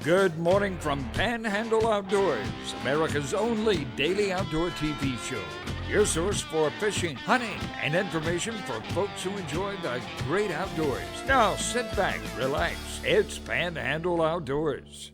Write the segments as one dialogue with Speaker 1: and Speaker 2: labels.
Speaker 1: Good morning from Panhandle Outdoors, America's only daily outdoor TV show. Your source for fishing, hunting, and information for folks who enjoy the great outdoors. Now sit back, relax. It's Panhandle Outdoors.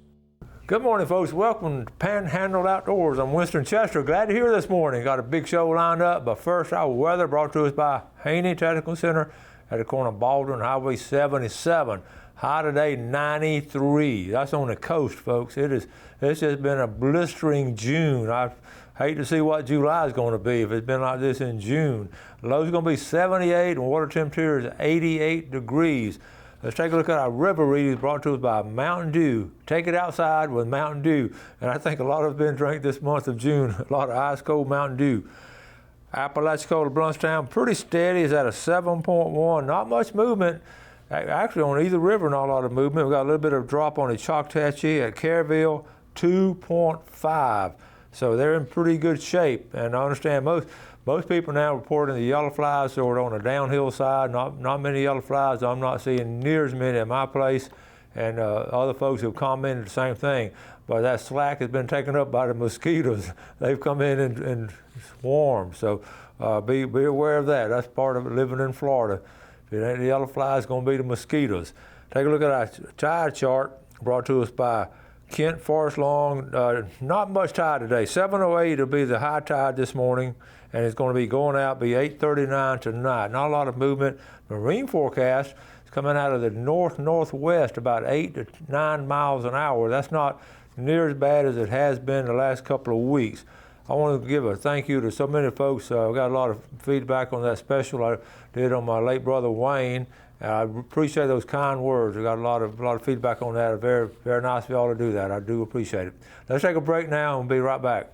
Speaker 2: Good morning, folks. Welcome to Panhandle Outdoors. I'm Winston Chester. Glad to hear this morning. Got a big show lined up, but first, our weather brought to us by Haney Technical Center at the corner of Baldwin Highway 77. High today, 93. That's on the coast, folks. It's just been a blistering June. I hate to see what July is going to be if it's been like this in June. Low's going to be 78 and water temperature is 88 degrees. Let's take a look at our river readings brought to us by Mountain Dew. Take it outside with Mountain Dew. And I think a lot of us been drinking this month of June, a lot of ice cold Mountain Dew. Apalachicola Bluntstown, pretty steady, is at a 7.1. Not much movement. Actually, on either river, not a lot of movement. We got a little bit of drop on the Choctawhatchee at Caryville, 2.5. So they're in pretty good shape. And I understand most people now reporting the yellow flies sort of on the downhill side. Not many yellow flies. I'm not seeing near as many at my place. And other folks have commented the same thing. But that slack has been taken up by the mosquitoes. They've come in and swarmed. So be aware of that. That's part of it living in Florida. If it ain't the yellow fly, it's going to be the mosquitoes. Take a look at our tide chart brought to us by Kent Forest Long. Not much tide today. 7:08 will be the high tide this morning, and it's going to be going out, be 8:39 tonight. Not a lot of movement. Marine forecast is coming out of the north-northwest, about 8 to 9 miles an hour. That's not near as bad as it has been the last couple of weeks. I want to give a thank you to so many folks. I got a lot of feedback on that special I did on my late brother Wayne. I appreciate those kind words. I got a lot of feedback on that. Very, very nice of y'all to do that. I do appreciate it. Let's take a break now and be right back.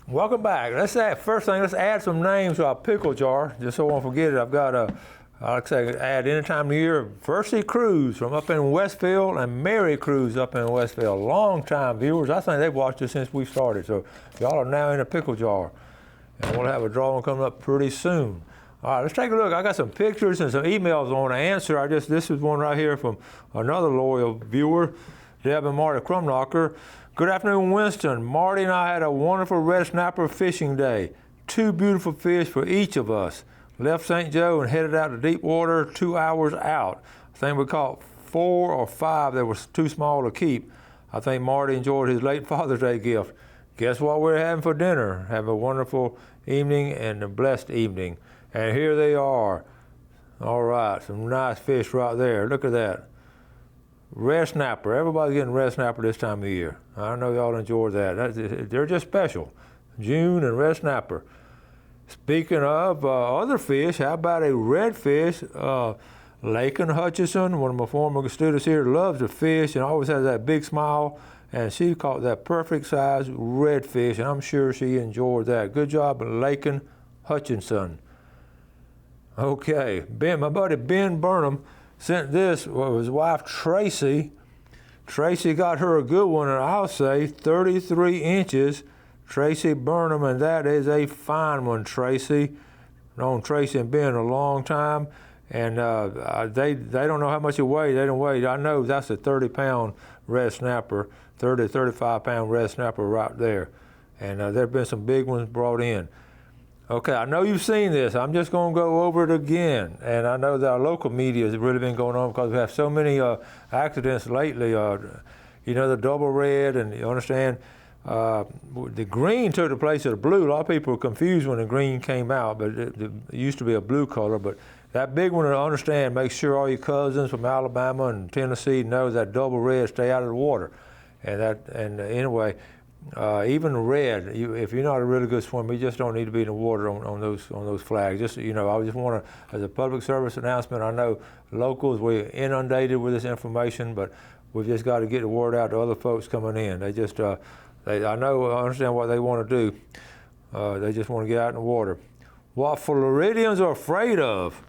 Speaker 2: Welcome back. Let's add some names to our pickle jar, just so I won't forget it. I've got like I say, add any time of the year. Versity Cruz from up in Westfield and Mary Cruz up in Westfield. Long-time viewers. I think they've watched us since we started. So y'all are now in a pickle jar. And we'll have a drawing coming up pretty soon. All right, let's take a look. I got some pictures and some emails I want to answer. This is one right here from another loyal viewer, Deb and Marty Crumknocker. Good afternoon, Winston. Marty and I had a wonderful red snapper fishing day. 2 beautiful fish for each of us. Left St. Joe and headed out to deep water 2 hours out. I think we caught 4 or 5 that was too small to keep. I think Marty enjoyed his late Father's Day gift. Guess what we're having for dinner? Have a wonderful evening and a blessed evening. And here they are. All right, some nice fish right there. Look at that. Red snapper. Everybody's getting red snapper this time of year. I know y'all enjoyed that. They're just special. June and red snapper. Speaking of other fish, how about a redfish? Lakin Hutchison, one of my former students here, loves to fish and always has that big smile. And she caught that perfect size redfish, and I'm sure she enjoyed that. Good job, Lakin Hutchinson. Okay, my buddy Ben Burnham sent this with his wife Tracy. Tracy got her a good one, and I'll say 33 inches. Tracy Burnham, and that is a fine one, Tracy. Known Tracy and Ben a long time, and they don't know how much it weighs. They don't weigh. I know that's a 30-pound red snapper, 30 to 35-pound red snapper right there. And there have been some big ones brought in. Okay, I know you've seen this. I'm just going to go over it again. And I know that our local media has really been going on because we have so many accidents lately. The double red, and you understand. The green took the place of the blue. A lot of people were confused when the green came out, but it used to be a blue color. But that big one, to understand, make sure all your cousins from Alabama and Tennessee know that double red, stay out of the water. Anyway, even red, if you're not a really good swimmer, you just don't need to be in the water on those flags. I just want to, as a public service announcement, I know locals, we're inundated with this information, but we've just got to get the word out to other folks coming in. They just I understand what they want to do. They just want to get out in the water. What Floridians are afraid of.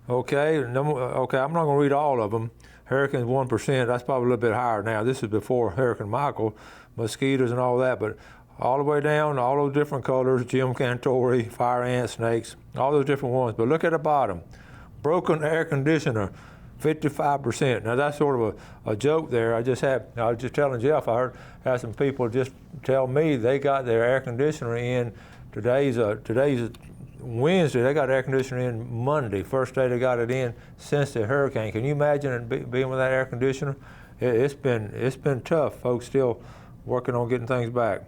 Speaker 2: Okay, I'm not going to read all of them. Hurricanes 1%, that's probably a little bit higher now. This is before Hurricane Michael, mosquitoes and all that, but all the way down, all those different colors, Jim Cantori, fire ants, snakes, all those different ones. But look at the bottom. Broken air conditioner, 55%. Now that's sort of a joke there. I was just telling Jeff, I had some people just tell me they got their air conditioner in. Today's Wednesday. They got air conditioner in Monday. First day they got it in since the hurricane. Can you imagine being without air conditioner? It's been tough. Folks still working on getting things back.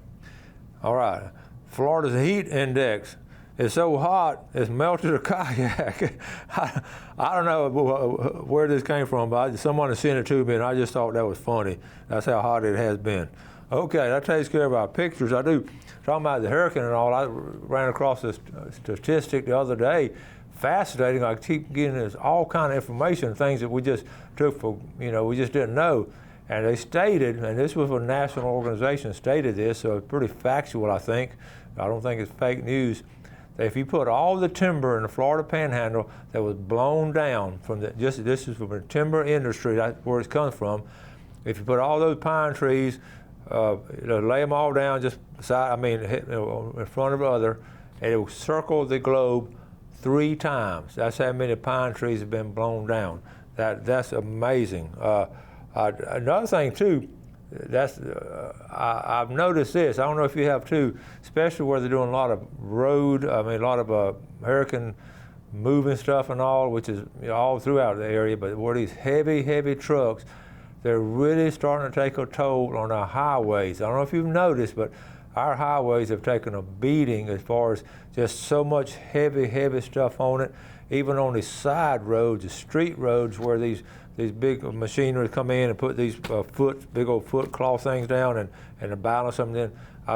Speaker 2: All right, Florida's heat index is so hot it's melted a kayak. I don't know where this came from, but someone sent it to me, and I just thought that was funny. That's how hot it has been. Okay, that takes care of our pictures. I do. Talking about the hurricane and all, I ran across this statistic the other day. Fascinating. I keep getting this all kind of information, things that we just took for, we just didn't know. And they stated, and this was a national organization stated this, so it's pretty factual, I think. I don't think it's fake news. That if you put all the timber in the Florida Panhandle that was blown down from this is from the timber industry, that's where it comes from. If you put all those pine trees, lay them all down just beside, in front of other, and it will circle the globe 3 times. That's how many pine trees have been blown down. That's amazing. Another thing too, I've noticed this. I don't know if you have too, especially where they're doing a lot of hurricane moving stuff and all, which is all throughout the area. But where these heavy trucks, they're really starting to take a toll on our highways. I don't know if you've noticed, but our highways have taken a beating as far as just so much heavy stuff on it. Even on the side roads, the street roads, where these big machinery come in and put these big old foot claw things down and balance them. Then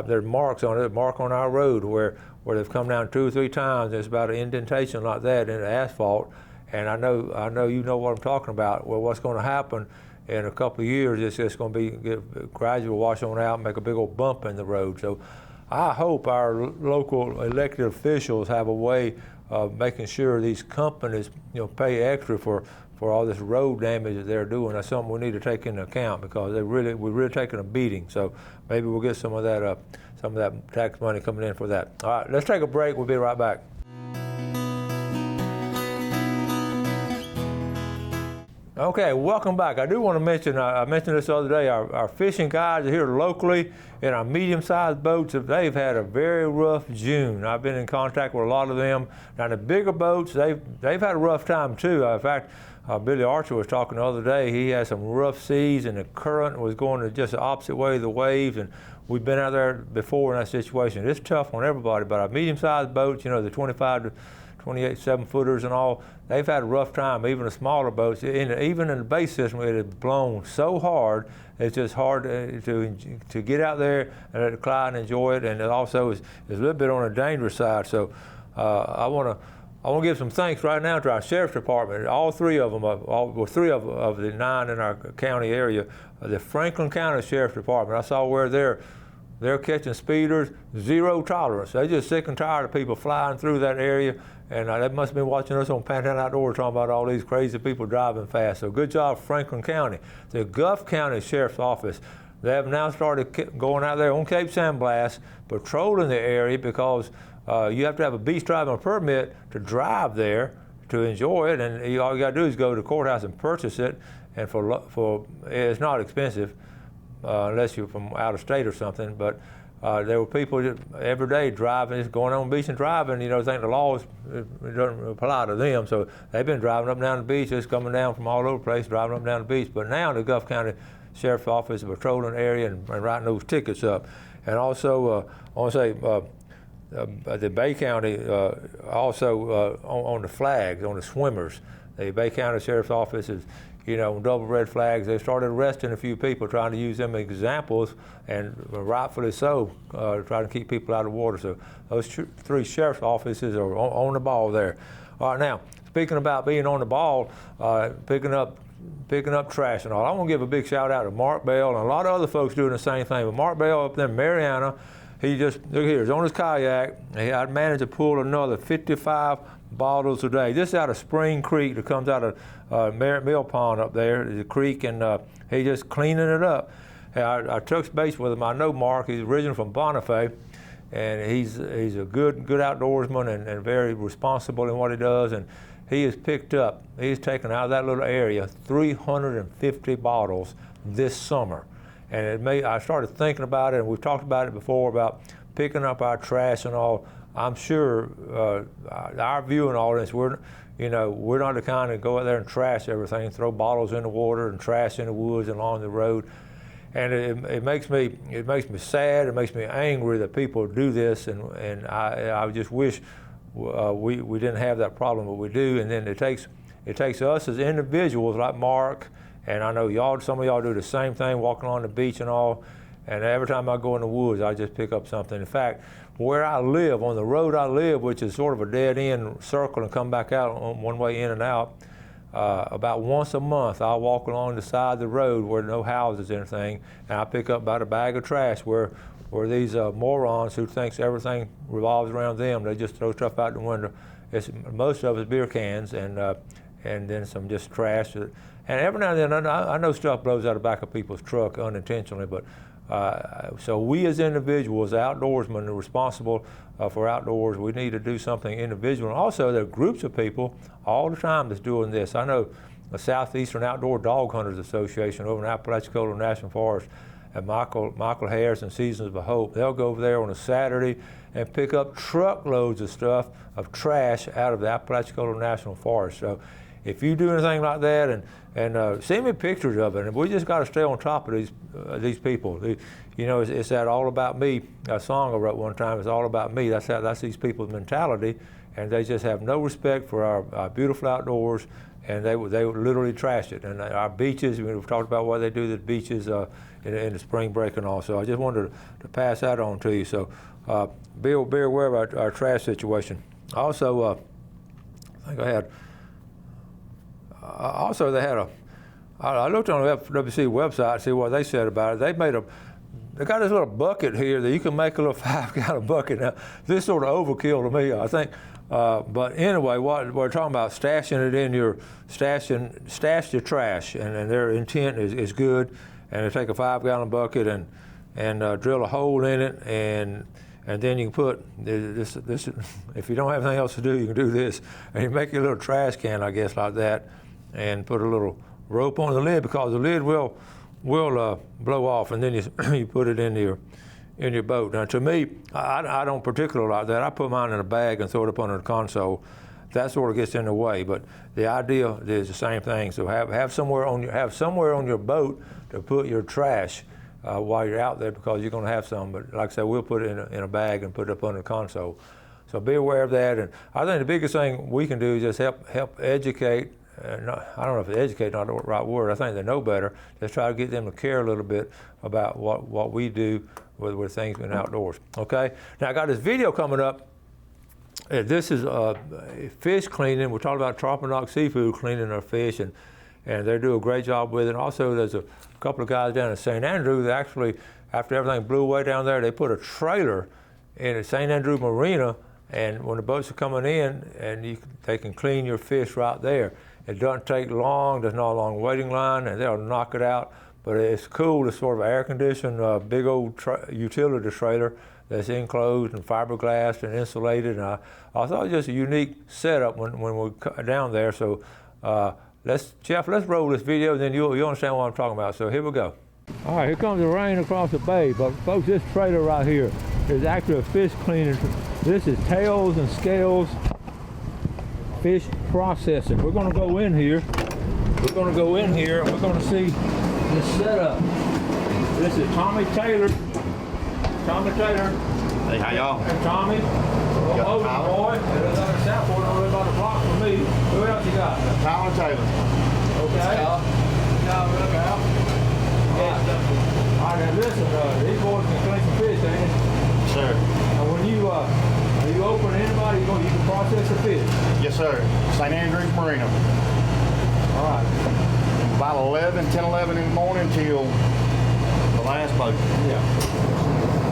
Speaker 2: there's marks on it, mark on our road where they've come down 2 or 3 times. There's about an indentation like that in the asphalt. And I know you know what I'm talking about. Well, what's going to happen in a couple of years, it's just going to get gradual wash on out and make a big old bump in the road. So I hope our local elected officials have a way of making sure these companies pay extra for all this road damage that they're doing. That's something we need to take into account, because we're really taking a beating. So maybe we'll get some of that tax money coming in for that. All right, let's take a break. We'll be right back. Okay, welcome back. I do want to mention, I mentioned this the other day, our fishing guys are here locally in our medium-sized boats. They've had a very rough June. I've been in contact with a lot of them. Now the bigger boats, they've had a rough time too. In fact, Billy Archer was talking the other day. He had some rough seas and the current was going just the opposite way of the waves, and we've been out there before in that situation. It's tough on everybody, but our medium-sized boats, the 25 to 28 7-footers and all, they've had a rough time. Even the smaller boats, even in the base system, it had blown so hard, it's just hard to get out there and let it glide and enjoy it. And it also is a little bit on the dangerous side. So I want to give some thanks right now to our sheriff's department. All 3 of them, 3 of the 9 in our county area, the Franklin County Sheriff's Department. I saw where they're catching speeders, 0 tolerance. They're just sick and tired of people flying through that area. And they must have been watching us on Panhandle Outdoors talking about all these crazy people driving fast. So good job, Franklin County. The Gulf County Sheriff's Office, they have now started going out there on Cape San Blas, patrolling the area, because you have to have a beach driving permit to drive there to enjoy it. And all you got to do is go to the courthouse and purchase it. And for it's not expensive unless you're from out of state or something. But there were people just every day driving, just going on the beach and driving. Think the laws doesn't apply to them, so they've been driving up and down the beach, just coming down from all over the place, driving up and down the beach. But now the Gulf County Sheriff's Office is patrolling the area and writing those tickets up. And also, I want to say the Bay County also on the flags, on the swimmers. The Bay County Sheriff's Office is, on double red flags. They started arresting a few people, trying to use them as examples, and rightfully so, trying to keep people out of the water. So those 3 sheriff's offices are on the ball there. All right, now, speaking about being on the ball, picking up trash and all, I want to give a big shout out to Mark Bell, and a lot of other folks doing the same thing. But Mark Bell up there in Mariana, he just, look here, he's on his kayak. I'd managed to pull another 55 bottles a day, just out of Spring Creek that comes out of Merritt Mill Pond up there, the creek, and he just cleaning it up. I touched base with him. I know Mark, he's originally from Bonifay, and he's a good outdoorsman and very responsible in what he does, and he has picked up, he's taken out of that little area 350 bottles this summer. And I started thinking about it, and we've talked about it before, about picking up our trash and all. I'm sure our viewing audience, we're not the kind to go out there and trash everything, throw bottles in the water and trash in the woods and along the road. And it makes me sad, it makes me angry that people do this, and I just wish we didn't have that problem, but we do. And then it takes us as individuals like Mark, and I know some of y'all do the same thing, walking on the beach and all. And every time I go in the woods, I just pick up something. In fact, where I live, on the road I live, which is sort of a dead end circle and come back out on one way in and out, about once a month I'll walk along the side of the road where no houses or anything, and I pick up about a bag of trash where these morons who thinks everything revolves around them, they just throw stuff out the window. Most of it's beer cans and then some just trash. And every now and then I know stuff blows out the back of people's truck unintentionally, but so we as individuals, outdoorsmen, are responsible for outdoors. We need to do something individual. And also, there are groups of people all the time that's doing this. I know the Southeastern Outdoor Dog Hunters Association over in Apalachicola National Forest, and Michael Harris and Seasons of Hope, they'll go over there on a Saturday and pick up truckloads of stuff, of trash, out of the Apalachicola National Forest. So if you do anything like that, and send me pictures of it, and we just got to stay on top of these people. It's that all about me. A song I wrote one time. It's all about me. That's these people's mentality, and they just have no respect for our beautiful outdoors, and they would literally trash it. And our beaches. We've talked about what they do to the beaches in the spring break and all. So I just wanted to pass that on to you. So be aware of our trash situation. Also, I think I had. Also, I looked on the FWC website to see what they said about it. They got this little bucket here that you can make a little 5-gallon bucket. Now, this sort of overkill to me, I think. But anyway, what we're talking about, stash your trash, and their intent is good. And they take a 5-gallon bucket and drill a hole in it, and then you can put this. If you don't have anything else to do, you can do this, and you make a little trash can, I guess, like that, and put a little rope on the lid, because the lid will blow off, and then you put it in your boat. Now, to me, I don't particularly like that. I put mine in a bag and throw it up under the console. That sort of gets in the way, but the idea is the same thing. So have somewhere on your boat to put your trash while you're out there, because you're going to have some. But like I said, we'll put it in a bag and put it up under the console. So be aware of that. And I think the biggest thing we can do is just help educate. I don't know if educate is not the right word. I think they know better. Just try to get them to care a little bit about what we do with things in outdoors. Okay. Now I got this video coming up. This is fish cleaning. We're talking about Tropic Seafood cleaning our fish, and they do a great job with it. And also, there's a couple of guys down in St. Andrew that actually, after everything blew away down there, they put a trailer in the St. Andrew Marina, and when the boats are coming in, and they can clean your fish right there. It doesn't take long. There's not a long waiting line, and they'll knock it out. But it's cool. It's sort of air-conditioned, big old utility trailer that's enclosed and fiberglass and insulated. And I thought it was just a unique setup when we're down there. So Jeff, let's roll this video, and then you'll understand what I'm talking about. So here we go. All right, here comes the rain across the bay. But folks, this trailer right here is actually a fish cleaning. This is tails and scales fish processing. We're going to go in here. We're going to go in here, and we're going to see this setup. This is Tommy Taylor. Tommy Taylor.
Speaker 3: Hey, how y'all?
Speaker 2: Hey, Tommy. Oh, boy. There's another Southport over about a block from me. Who else you got?
Speaker 3: Tyler Taylor.
Speaker 2: Okay. Look out. All right, now listen, these boys can clean some fish, ain't they?
Speaker 3: Sure.
Speaker 2: Now when you open anybody, you can process the fish?
Speaker 3: Yes, sir. St. Andrews Marina.
Speaker 2: All right.
Speaker 3: About 10, 11 in the morning till the last boat.
Speaker 2: Yeah.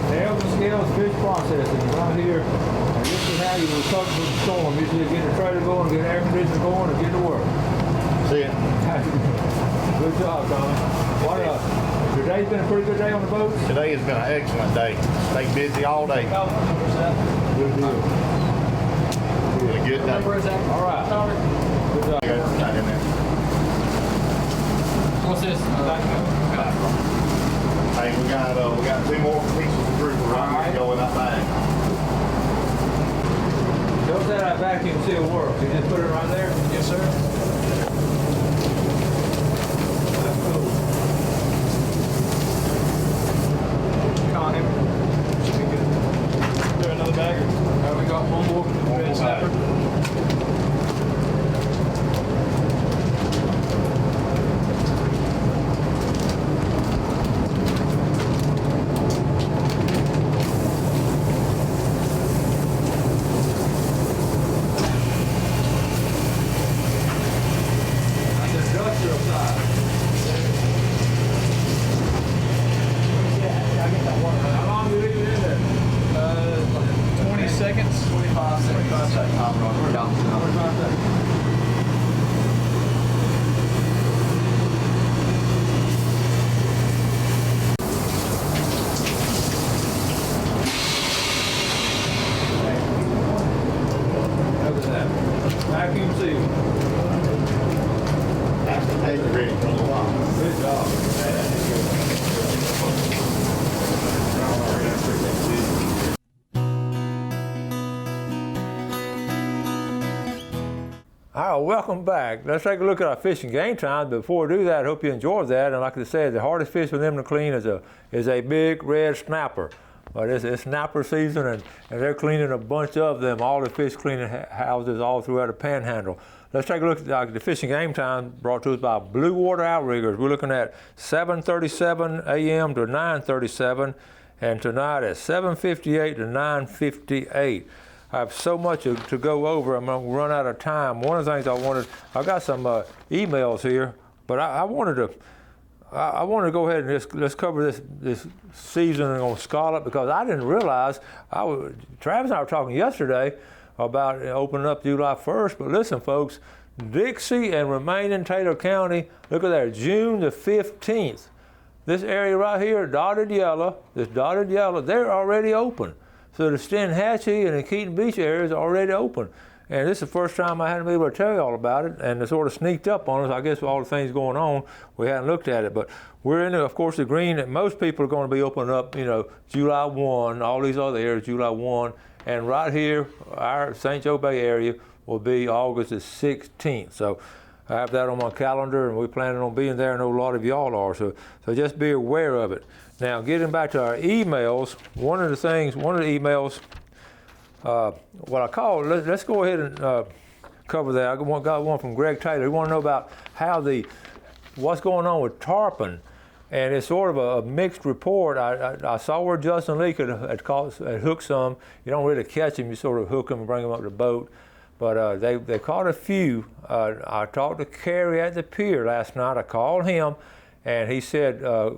Speaker 2: Tails and scales fish processing right here. And this is how you recover from the storm. You just get the trailer going, get air conditioner going, and get to work.
Speaker 3: See it.
Speaker 2: Good job, Tommy. Today's been a pretty good day on the boat?
Speaker 3: Today has been an excellent day. Stayed busy all day.
Speaker 2: Good deal.
Speaker 3: Been a good day.
Speaker 2: All right.
Speaker 4: What's this?
Speaker 3: Hey, we got 2 more pieces of grouper right here to go in that bag.
Speaker 2: Notice that our vacuum seal works. You just put it right there?
Speaker 4: Yes, sir.
Speaker 2: That's cool.
Speaker 4: Con him. Should be good. Do another bag. We got one more red snapper.
Speaker 2: Industrial side. How long do you leave it in there?
Speaker 4: 20 seconds.
Speaker 3: 25 seconds. 25 seconds. We're done.
Speaker 2: 45 seconds. Look at that. Vacuum seal.
Speaker 3: That's the paper ready for a little while.
Speaker 2: Good job. All right, welcome back. Let's take a look at our fishing game time. Before we do that, I hope you enjoyed that. And like I said, the hardest fish for them to clean is a big red snapper. But it's snapper season, and they're cleaning a bunch of them, all the fish cleaning houses all throughout the Panhandle. Let's take a look at the fishing game time brought to us by Blue Water Outriggers. We're looking at 7:37 a.m. to 9:37, and tonight at 7:58 to 9:58. I have so much to go over. I'm going to run out of time. One of the things I got some emails here, but I wanted to go ahead and let's cover this season on scallop, because I didn't realize, Travis and I were talking yesterday about opening up July 1st, but listen folks, Dixie and remaining Taylor County, look at there, June the 15th. This area right here, dotted yellow, they're already open. So the Stenhatchee and the Keaton Beach area is already open. And this is the first time I hadn't been able to tell you all about it, and it sort of sneaked up on us. I guess with all the things going on, we hadn't looked at it. But we're in, of course, the green that most people are going to be opening up, July 1, all these other areas, July 1. And right here, our St. Joe Bay area will be August the 16th. So I have that on my calendar, and we're planning on being there. I know a lot of y'all are, so just be aware of it. Now, getting back to our emails, one of the emails, what I call, let's go ahead and cover that. I got one from Greg Taylor. We want to know about what's going on with tarpon, and it's sort of a mixed report. I saw where Justin Leake had hooked some. You don't really catch them; you sort of hook them and bring them up to the boat. But they caught a few. I talked to Kerry at the pier last night. I called him, and he said a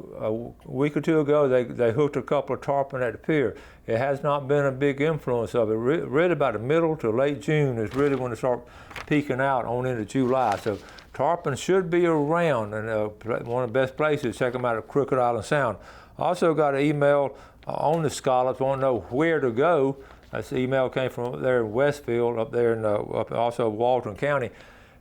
Speaker 2: week or two ago they hooked a couple of tarpon at the pier. It has not been a big influence of it. Really about the middle to late June is really when they start peaking out on into July. So tarpon should be around, and one of the best places, check them out at Crooked Island Sound. Also got an email on the scallops, want to know where to go. This email came from up there in Westfield, up there in also Walton County.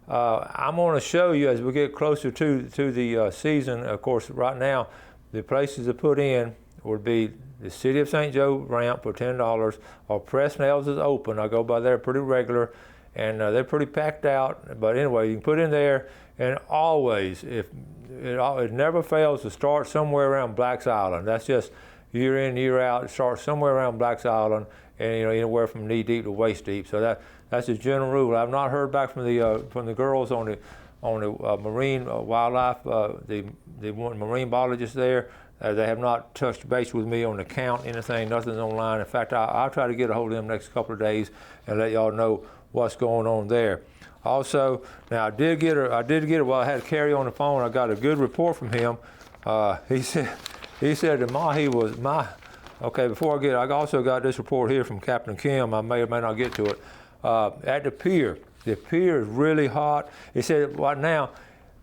Speaker 2: I'm going to show you as we get closer to the season. Of course, right now, the places to put in would be the City of St. Joe ramp for $10, or Presnell's is open. I go by there pretty regular, and they're pretty packed out. But anyway, you can put in there, and always, it never fails to start somewhere around Black's Island. That's just year in, year out. It starts somewhere around Black's Island, and anywhere from knee deep to waist deep. So that's the general rule. I've not heard back from the girls on the marine wildlife, the marine biologists there. They have not touched base with me on the count, anything, nothing's online. In fact, I'll try to get a hold of them next couple of days and let y'all know what's going on there. Also, now I did get it while I had Kerry on the phone. I got a good report from him. He said the mahi was okay, before I get it, I also got this report here from Captain Kim. I may or may not get to it. At the pier is really hot. He said right now,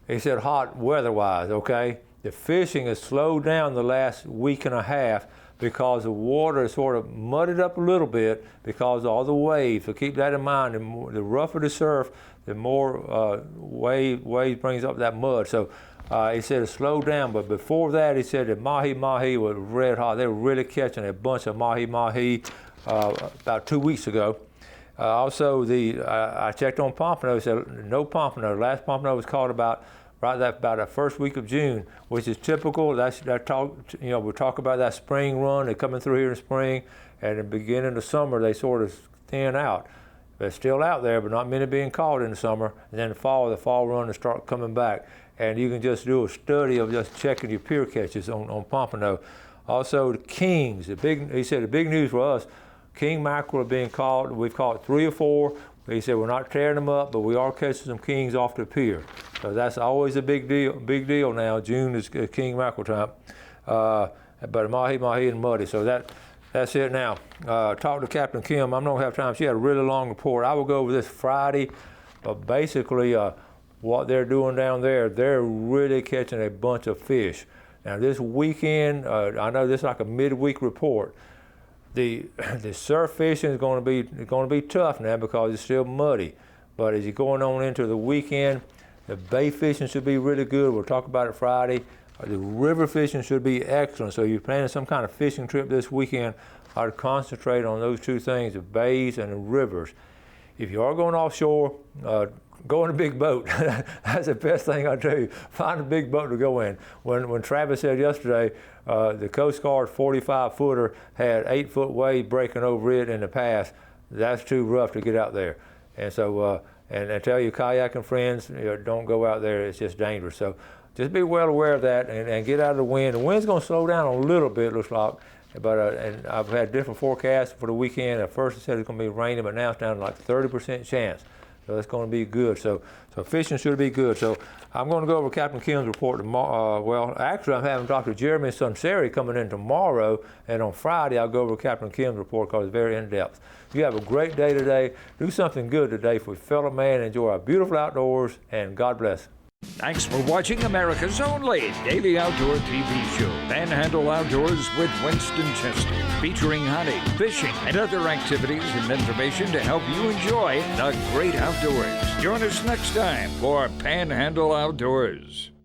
Speaker 2: hot weather-wise, okay? The fishing has slowed down the last week and a half because the water is sort of mudded up a little bit because of all the waves. So keep that in mind. The rougher the surf, the more wave brings up that mud. So he said it slowed down, but before that, he said that mahi was red hot. They were really catching a bunch of mahi about 2 weeks ago. Also, I checked on pompano. Said no pompano. Last pompano was caught about the first week of June, which is typical. We talk about that spring run. They're coming through here in spring, and at the beginning of summer they sort of thin out. They're still out there, but not many being caught in the summer. And then the fall run, they start coming back. And you can just do a study of just checking your pier catches on pompano. Also, the kings. He said the big news for us, king mackerel are being caught. We've caught 3 or 4. He said we're not tearing them up, but we are catching some kings off the pier. So that's always a big deal now. June is king mackerel time. But mahi and muddy. So that's it now. Talked to Captain Kim. I don't have time. She had a really long report. I will go over this Friday. But basically, what they're doing down there, they're really catching a bunch of fish. Now this weekend, I know this is like a midweek report. The surf fishing is going to be tough now because it's still muddy. But as you're going on into the weekend, the bay fishing should be really good. We'll talk about it Friday. The river fishing should be excellent. So if you're planning some kind of fishing trip this weekend, I'd concentrate on those 2 things, the bays and the rivers. If you are going offshore, go in a big boat. That's the best thing I do. Find a big boat to go in. When Travis said yesterday, the Coast Guard 45-footer had 8-foot wave breaking over it in the past, that's too rough to get out there. And so, and I tell your kayaking friends, don't go out there. It's just dangerous. So just be well aware of that and get out of the wind. The wind's going to slow down a little bit, looks like. But and I've had different forecasts for the weekend. At first it said it's going to be raining, but now it's down to like 30% chance. So that's going to be good. So fishing should be good. So I'm going to go over Captain Kim's report tomorrow. Well, actually, I'm having Dr. Jeremy Sunseri coming in tomorrow, and on Friday I'll go over Captain Kim's report because it's very in-depth. You have a great day today. Do something good today for your fellow man. Enjoy our beautiful outdoors, and God bless.
Speaker 1: Thanks for watching America's only daily outdoor TV show, Panhandle Outdoors with Winston Chester, featuring hunting, fishing, and other activities and information to help you enjoy the great outdoors. Join us next time for Panhandle Outdoors.